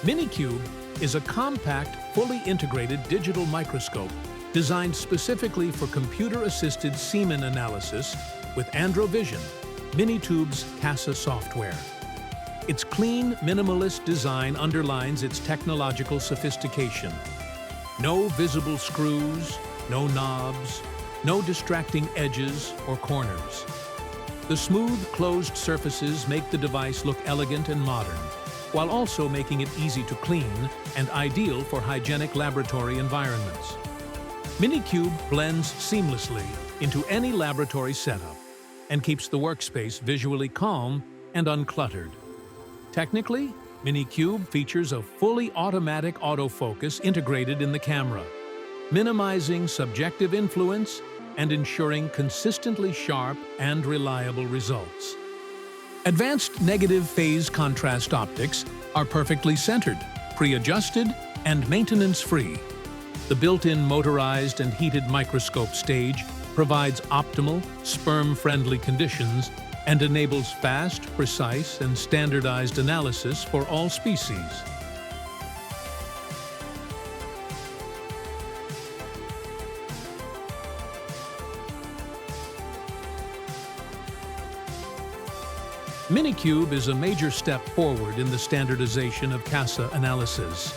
MiniQube is a compact, fully integrated digital microscope designed specifically for computer-assisted semen analysis with AndroVision, Minitube's CASA software. Its clean, minimalist design underlines its technological sophistication. No visible screws, no knobs, no distracting edges or corners. The smooth, closed surfaces make the device look elegant and modern, while also making it easy to clean and ideal for hygienic laboratory environments. MiniQube blends seamlessly into any laboratory setup and keeps the workspace visually calm and uncluttered. Technically, MiniQube features a fully automatic autofocus integrated in the camera, minimizing subjective influence and ensuring consistently sharp and reliable results. Advanced negative phase contrast optics are perfectly centered, pre-adjusted, and maintenance-free. The built-in motorized and heated microscope stage provides optimal, sperm-friendly conditions and enables fast, precise, and standardized analysis for all species. MiniQube is a major step forward in the standardization of CASA analysis.